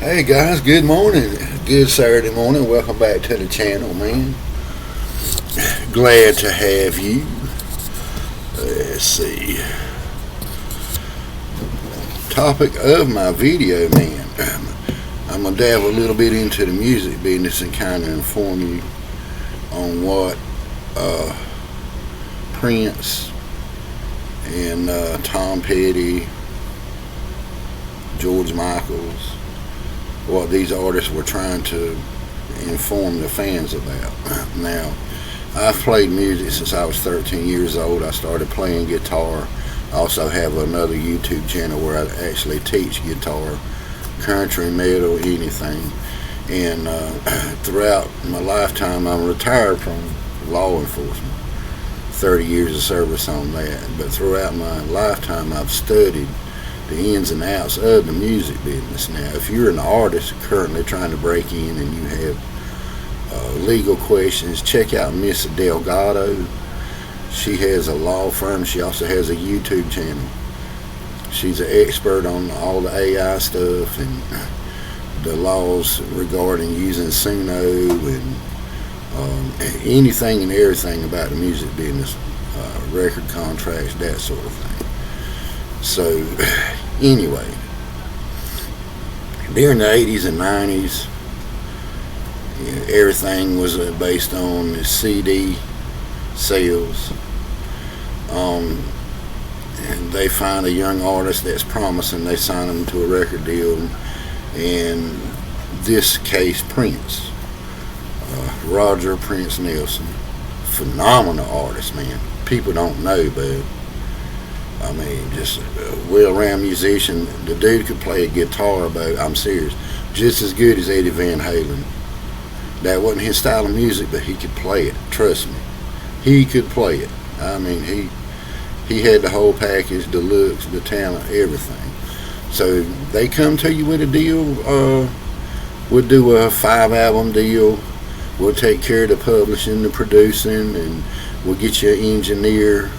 Hey guys, good morning. Good Saturday morning. Welcome back to the channel, man. Glad to have you. Let's see. Topic of my video, man. I'm going to dabble a little bit into the music business and kind of inform you on what Prince and Tom Petty, George Michaels, what these artists were trying to inform the fans about. Now, I've played music since I was 13 years old. I started playing guitar. I also have another YouTube channel where I actually teach guitar, country, metal, anything. And throughout my lifetime, I'm retired from law enforcement. 30 years of service on that. But throughout my lifetime, I've studied the ins and outs of the music business. Now, if you're an artist currently trying to break in and you have legal questions, check out Miss Delgado. She has a law firm. She also has a YouTube channel. She's an expert on all the AI stuff and the laws regarding using Suno and anything and everything about the music business, record contracts, that sort of thing. So, anyway, during the 80s and 90s, everything was based on the CD sales. And they find a young artist that's promising, they sign them to a record deal. In this case, Prince. Roger Prince Nelson. Phenomenal artist, man. People don't know, but I mean, just a well-rounded musician. The dude could play a guitar, but I'm serious, just as good as Eddie Van Halen. That wasn't his style of music, but he could play it. Trust me, he could play it. I mean, he had the whole package, the looks, the talent, everything. So they come to you with a deal. We'll do a 5-album deal. We'll take care of the publishing, the producing, and we'll get you an engineer.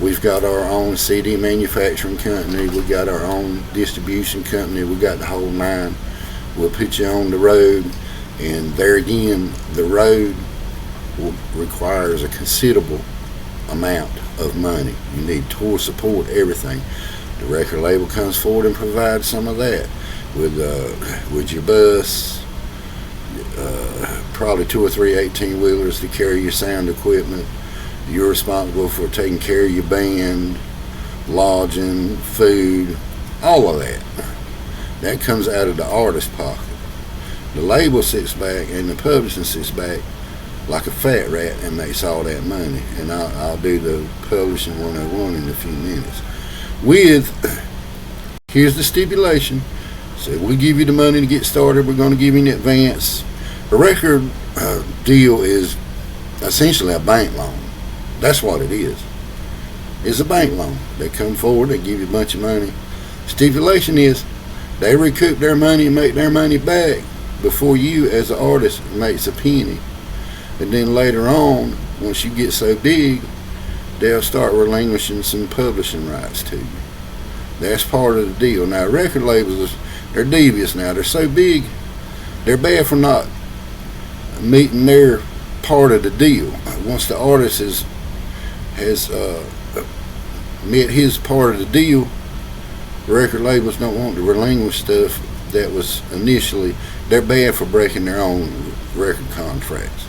We've got our own CD manufacturing company. We've got our own distribution company. We've got the whole nine. We'll put you on the road. And there again, the road requires a considerable amount of money. You need tour support, everything. The record label comes forward and provides some of that with your bus, probably 2 or 3 18-wheelers to carry your sound equipment. You're responsible for taking care of your band, lodging, food, all of that. That comes out of the artist's pocket. The label sits back and the publishing sits back like a fat rat and makes all that money. And I'll do the publishing 101 in a few minutes. Here's the stipulation. So we give you the money to get started. We're going to give you an advance. A record deal is essentially a bank loan. That's what it is. It's a bank loan. They come forward, they give you a bunch of money. Stipulation is they recoup their money and make their money back before you as an artist makes a penny. And then later on, once you get so big, they'll start relinquishing some publishing rights to you. That's part of the deal. Now, record labels, they're devious now. They're so big, they're bad for not meeting their part of the deal. Once the artist has met his part of the deal, record labels don't want to relinquish stuff that was initially. They're bad for breaking their own record contracts.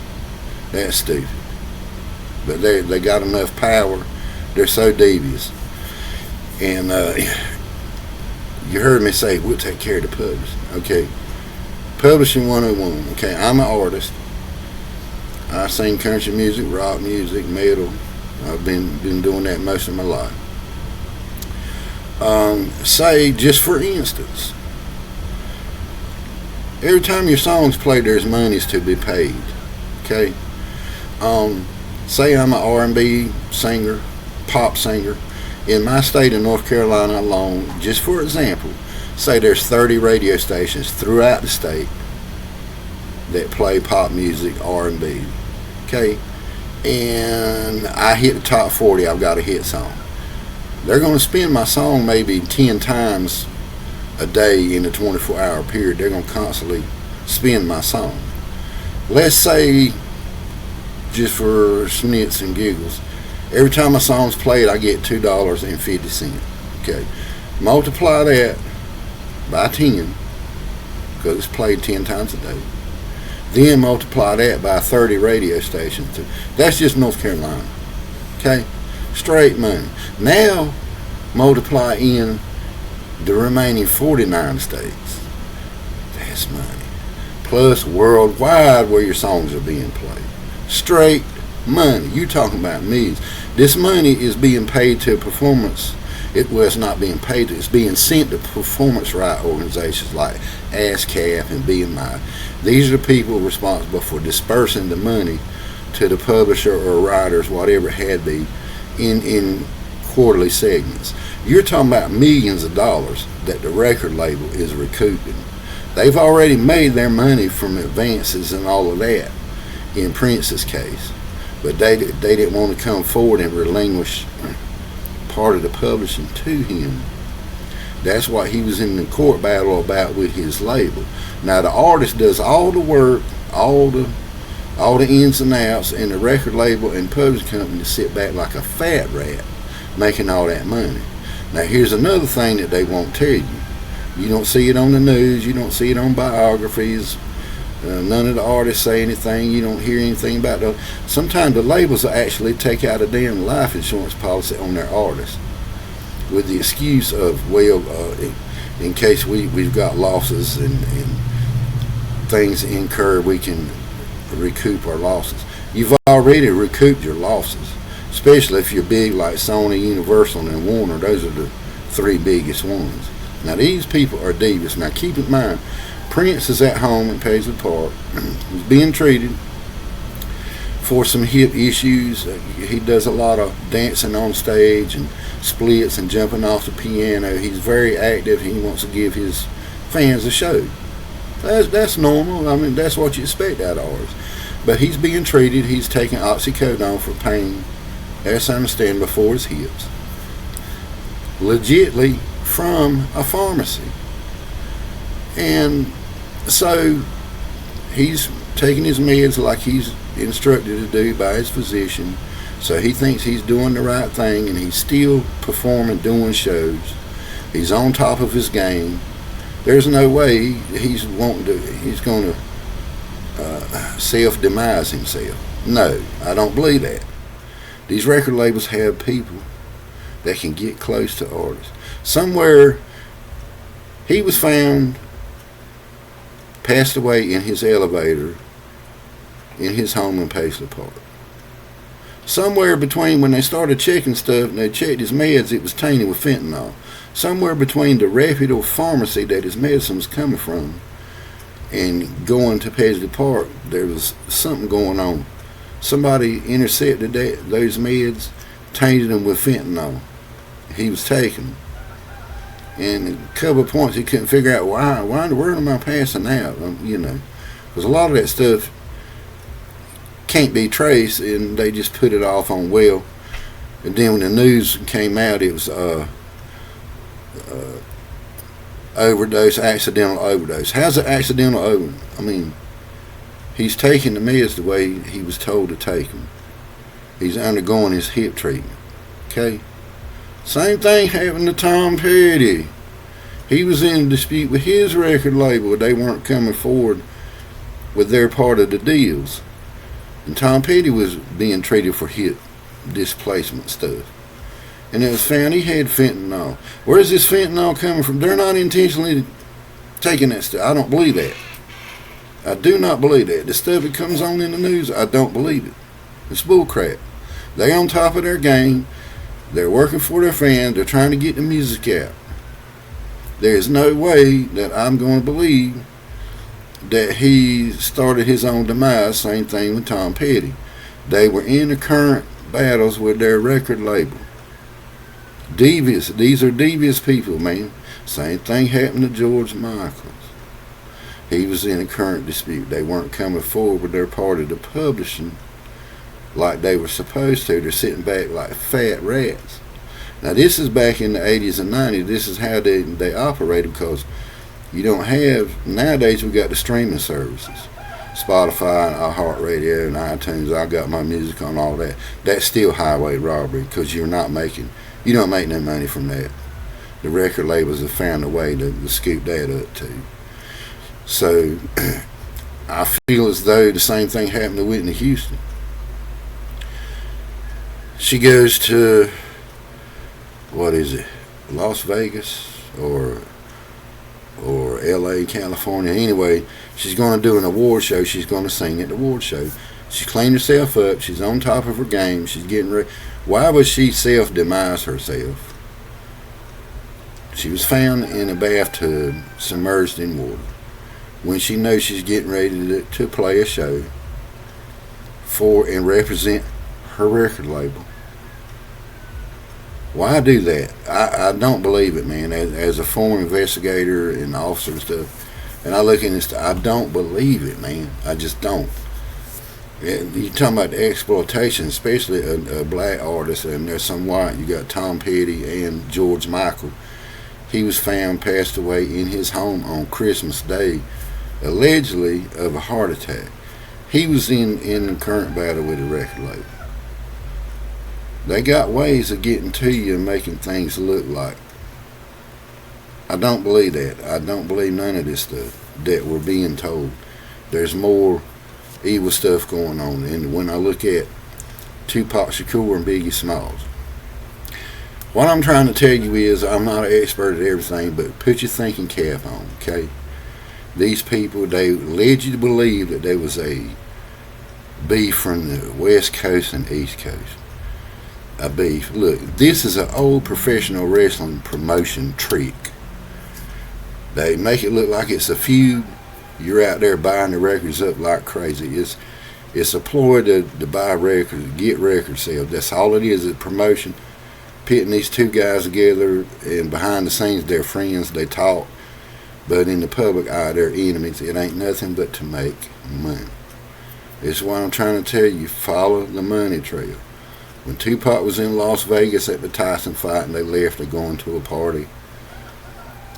That's stupid. But they got enough power. They're so devious. And you heard me say we'll take care of the publishing. Okay, publishing 101. Okay, I'm an artist. I sing country music, rock music, metal. I've been doing that most of my life. Say, just for instance, every time your song's played, there's monies to be paid. Okay. Say I'm an R&B singer, pop singer. In my state of North Carolina alone, just for example, say there's 30 radio stations throughout the state that play pop music, R&B. Okay. And I hit the top 40, I've got a hit song. They're going to spin my song maybe 10 times a day in a 24-hour period. They're going to constantly spin my song. Let's say, just for snits and giggles, every time a song's played, I get $2.50. Okay, multiply that by 10, because it's played 10 times a day. Then multiply that by 30 radio stations. That's just North Carolina. Okay, straight money. Now multiply in the remaining 49 states. That's money. Plus worldwide where your songs are being played. Straight money. You talking about millions. This money is being paid to performance. It's not being paid to, it's being sent to performance right organizations like ASCAP and BMI. These are the people responsible for dispersing the money to the publisher or writers, whatever it had be, in quarterly segments. You're talking about millions of dollars that the record label is recouping. They've already made their money from advances and all of that in Prince's case, but they didn't want to come forward and relinquish part of the publishing to him. That's what he was in the court battle about with his label. Now the artist does all the work, all the ins and outs, and the record label and publishing company sit back like a fat rat making all that money. Now here's another thing that they won't tell you. You don't see it on the news, you don't see it on biographies, none of the artists say anything, you don't hear anything about those. Sometimes the labels will actually take out a damn life insurance policy on their artists with the excuse of, well, in case we've got losses and things incurred, we can recoup our losses. You've already recouped your losses, especially if you're big like Sony, Universal, and Warner. Those are the three biggest ones. Now these people are devious. Now keep in mind, Prince is at home in Paisley Park. He's being treated for some hip issues. He does a lot of dancing on stage and splits and jumping off the piano. He's very active. He wants to give his fans a show. That's normal. I mean, that's what you expect out of artists. But he's being treated. He's taking oxycodone for pain, as I understand, before his hips. Legitly from a pharmacy. And so he's taking his meds like he's instructed to do by his physician. So he thinks he's doing the right thing, and he's still performing, doing shows. He's on top of his game. There's no way he's going to self-demise himself. No, I don't believe that. These record labels have people that can get close to artists. Somewhere he was found passed away in his elevator in his home in Paisley Park. Somewhere between when they started checking stuff and they checked his meds, it was tainted with fentanyl. Somewhere between the reputable pharmacy that his medicine was coming from and going to Paisley Park, there was something going on. Somebody intercepted those meds, tainted them with fentanyl. He was taking. And a couple of points he couldn't figure out why in the world am I passing out? Because a lot of that stuff can't be traced, and they just put it off on well. And then when the news came out, it was accidental overdose. How's it accidental overdose? I mean, he's taking the meds the way he was told to take them. He's undergoing his hip treatment. Okay? Same thing happened to Tom Petty. He was in a dispute with his record label. They weren't coming forward with their part of the deals. And Tom Petty was being treated for hip displacement stuff. And it was found he had fentanyl. Where's this fentanyl coming from? They're not intentionally taking that stuff. I don't believe that. I do not believe that. The stuff that comes on in the news, I don't believe it. It's bullcrap. They on top of their game. They're working for their fans. They're trying to get the music out. There's no way that I'm going to believe that he started his own demise. Same thing with Tom Petty. They were in the current battles with their record label. Devious. These are devious people, man. Same thing happened to George Michael. He was in a current dispute. They weren't coming forward with their part of the publishing like they were supposed to. They're sitting back like fat rats. Now this is back in the 80s and 90s. This is how they operated, because you don't have, nowadays we got the streaming services. Spotify, iHeartRadio, and iTunes. I got my music on all that. That's still highway robbery, because you don't make no money from that. The record labels have found a way to scoop that up too. So I feel as though the same thing happened to Whitney Houston. She goes to, what is it, Las Vegas or LA, California. Anyway, she's going to do an award show. She's going to sing at the award show. She's cleaned herself up. She's on top of her game. She's getting ready. Why would she self-demise herself? She was found in a bathtub, submerged in water, when she knows she's getting ready to play a show for and represent her record label. Why do that? I don't believe it, man. As a former investigator and officer and stuff, and I look in this, I don't believe it, man. I just don't. You're talking about the exploitation, especially a black artist, and there's some white. You got Tom Petty and George Michael. He was found passed away in his home on Christmas Day, allegedly of a heart attack. He was in the current battle with the record label. They got ways of getting to you and making things look like. I don't believe that. I don't believe none of this stuff that we're being told. There's more evil stuff going on. And when I look at Tupac Shakur and Biggie Smalls, what I'm trying to tell you is, I'm not an expert at everything, but put your thinking cap on, okay? These people, they led you to believe that there was a beef from the West Coast and East Coast. A beef. Look, this is an old professional wrestling promotion trick. They make it look like it's a feud. You're out there buying the records up like crazy. It's a ploy to buy records, get record sales. That's all it is promotion. Pitting these two guys together, and behind the scenes they're friends, they talk, but in the public eye they're enemies. It ain't nothing but to make money. It's what I'm trying to tell you. Follow the money trail. When Tupac was in Las Vegas at the Tyson fight and they left to go into a party,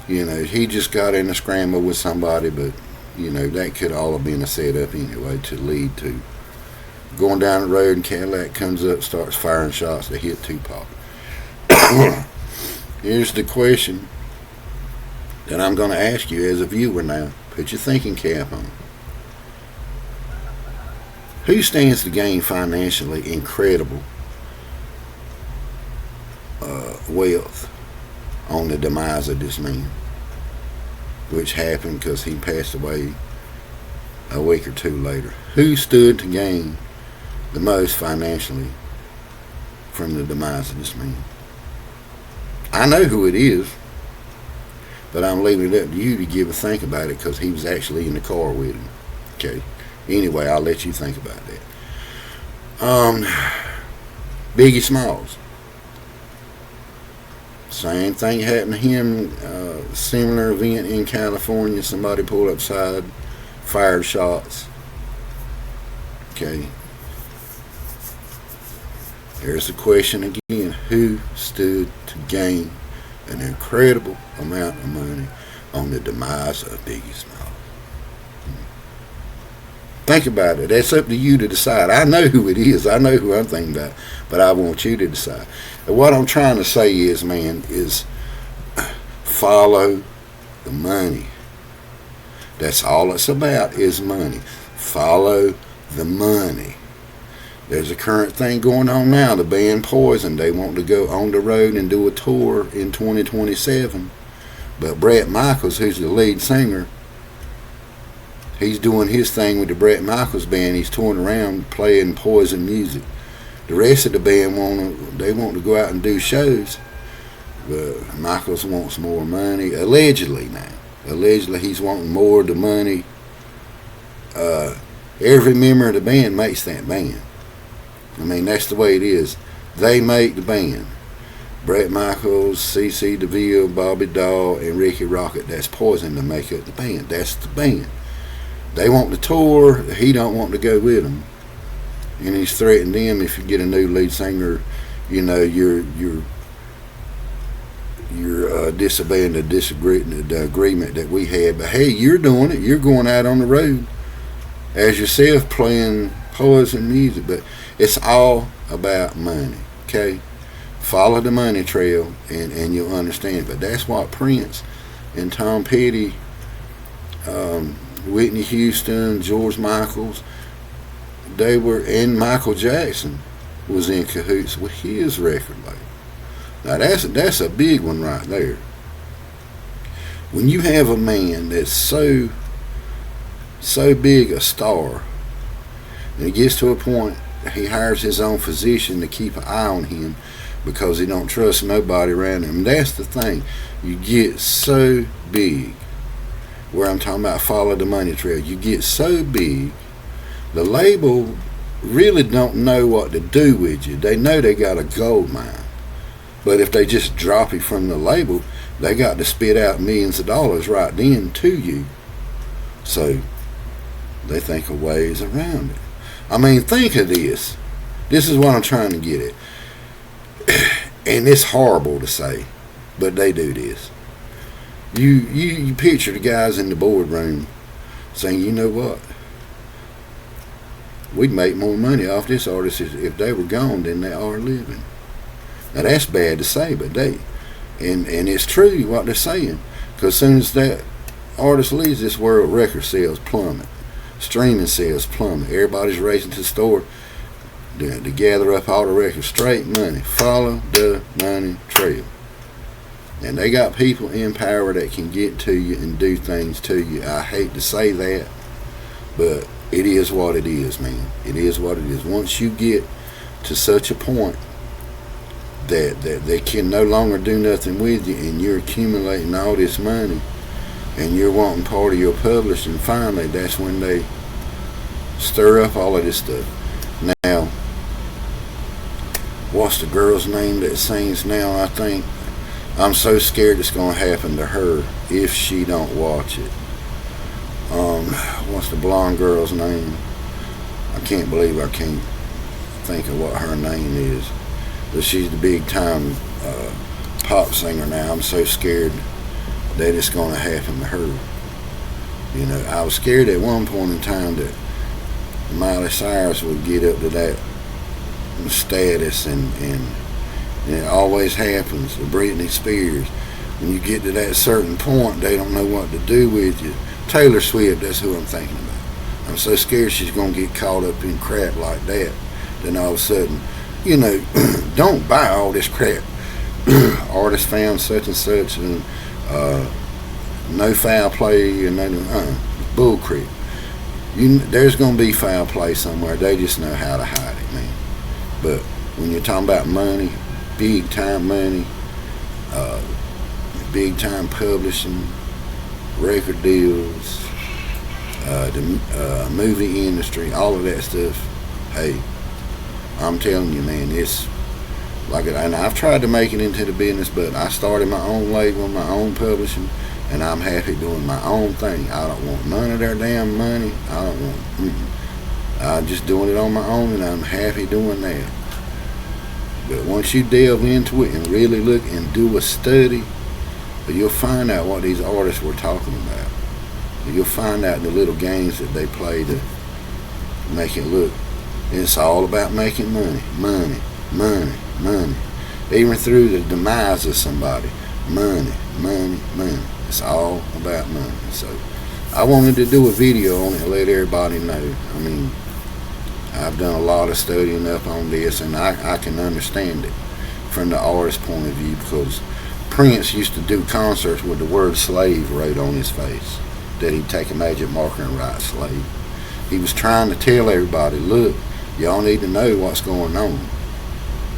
he just got in a scramble with somebody, but that could all have been a setup anyway to lead to going down the road, and Cadillac comes up, starts firing shots to hit Tupac. Here's the question that I'm going to ask you as a viewer now. Put your thinking cap on. Who stands to gain financially incredible wealth on the demise of this man, which happened because he passed away a week or two later? Who stood to gain the most financially from the demise of this man? I know who it is, but I'm leaving it up to you to give a think about it, because he was actually in the car with him. Okay. Anyway, I'll let you think about that. Biggie Smalls. Same thing happened to him. Similar event in California. Somebody pulled up side, fired shots. Okay. There's the question again. Who stood to gain an incredible amount of money on the demise of Biggie Smalls? Think about it. That's up to you to decide. I know who it is. I know who I'm thinking about. But I want you to decide. And what I'm trying to say is, man, is follow the money. That's all it's about, is money. Follow the money. There's a current thing going on now. The band Poison, they want to go on the road and do a tour in 2027. But Bret Michaels, who's the lead singer, he's doing his thing with the Bret Michaels band. He's touring around playing Poison music. The rest of the band want to go out and do shows. But Michaels wants more money. Allegedly now. Allegedly he's wanting more of the money. Every member of the band makes that band. I mean, that's the way it is. They make the band. Bret Michaels, C.C. DeVille, Bobby Dahl, and Ricky Rocket. That's Poison to make up the band. That's the band. They want to tour. He don't want to go with them. And he's threatened them, if you get a new lead singer, you're you're disobeying the agreement that we had. But hey, you're doing it. You're going out on the road as yourself playing poison music. But it's all about money, okay? Follow the money trail and you'll understand. But that's what Prince and Tom Petty, Whitney Houston, George Michaels, they were, and Michael Jackson was in cahoots with his record label. Now that's a big one right there. When you have a man that's so big a star, and it gets to a point he hires his own physician to keep an eye on him because he don't trust nobody around him. And that's the thing. You get so big, where I'm talking about follow the money trail. You get so big, the label really don't know what to do with you. They know they got a gold mine. But if they just drop you from the label, they got to spit out millions of dollars right then to you. So they think of ways around it. I mean, think of this. This is what I'm trying to get at. And it's horrible to say, but they do this. You picture the guys in the boardroom saying, you know what? We'd make more money off this artist if they were gone than they are living. Now that's bad to say, but and it's true what they're saying. Because as soon as that artist leaves this world, record sales plummet. Streaming sales plummet. Everybody's racing to the store to gather up all the records. Straight money. Follow the money trail. And they got people in power that can get to you and do things to you. I hate to say that, but it is what it is, man. It is what it is. Once you get to such a point that they can no longer do nothing with you, and you're accumulating all this money, and you're wanting part of your publishing, finally, that's when they stir up all of this stuff. Now, what's the girl's name that sings now, I think? I'm so scared it's going to happen to her if she don't watch it. What's the blonde girl's name? I can't believe I can't think of what her name is. But she's the big time pop singer now. I'm so scared that it's going to happen to her. You know, I was scared at one point in time that Miley Cyrus would get up to that status, and it always happens. Britney Spears, when you get to that certain point, they don't know what to do with you. Taylor Swift, that's who I'm thinking about. I'm so scared she's going to get caught up in crap like that. Then all of a sudden, you know, don't buy all this crap. Artist found such and such, and no foul play, and bull crap. There's going to be foul play somewhere. They just know how to hide it, man. But when you're talking about money, big time money, big time publishing, record deals, the movie industry, all of that stuff, hey, I'm telling you, man, it's like it. And I've tried to make it into the business, but I started my own label, my own publishing, and I'm happy doing my own thing. I don't want none of their damn money. I don't want. I'm just doing it on my own, and I'm happy doing that. But once you delve into it and really look and do a study, you'll find out what these artists were talking about. You'll find out the little games that they play to make it look. It's all about making money, money, money, money. Even through the demise of somebody, money, money, money. It's all about money. So I wanted to do a video on it and let everybody know. I mean, I've done a lot of studying up on this, and I can understand it from the artist's point of view, because Prince used to do concerts with the word slave wrote on his face, that he'd take a magic marker and write slave. He was trying to tell everybody, look, y'all need to know what's going on.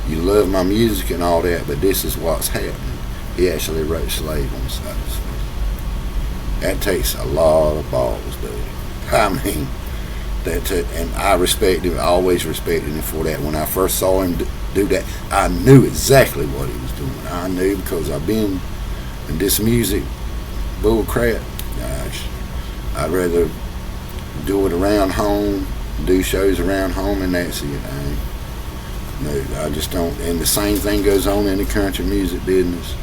You love my music and all that, but this is what's happening. He actually wrote slave on the side of his face. That takes a lot of balls, dude. I mean, and I respect him, I always respected him for that. When I first saw him do that, I knew exactly what he was doing. I knew, because I've been in this music bull crap. Gosh, I'd rather do it around home, do shows around home, and that's it. I just don't. And the same thing goes on in the country music business.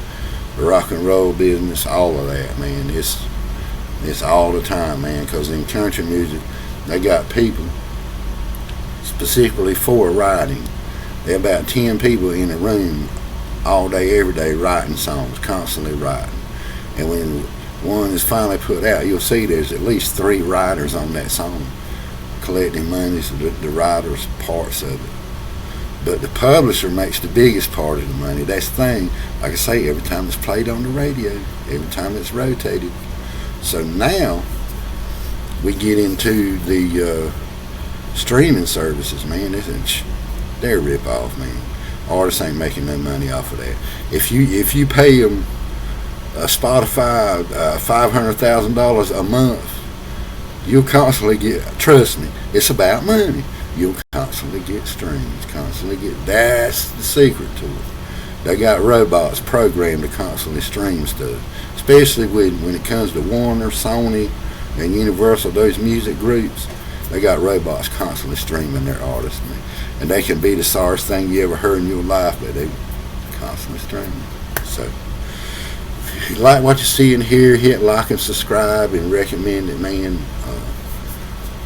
the rock and roll business, all of that, man. It's all the time, man, because in country music, they got people specifically for writing. There are about 10 people in a room all day, every day, writing songs, constantly writing. And when one is finally put out, you'll see there's at least 3 writers on that song collecting monies, the writers' parts of it. But the publisher makes the biggest part of the money. That's the thing. Like I say, every time it's played on the radio, every time it's rotated. So now we get into the streaming services, man. They're a rip-off, man. Artists ain't making no money off of that. If you pay them Spotify $500,000 a month, you'll constantly get. Trust me, it's about money. You'll constantly get streams, constantly get. That's the secret to it. They got robots programmed to constantly stream stuff, especially when it comes to Warner, Sony, and Universal. Those music groups, they got robots constantly streaming their artists, man. And they can be the sorriest thing you ever heard in your life, but they constantly streaming. So, if you like what you see and hear, hit like and subscribe and recommend it, man.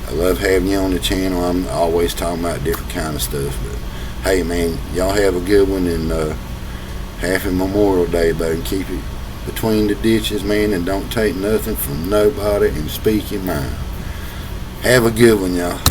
I love having you on the channel. I'm always talking about different kind of stuff. But hey, man, y'all have a good one, and happy Memorial Day, buddy. Keep it between the ditches, man, and don't take nothing from nobody, and speak your mind. Have a good one, y'all.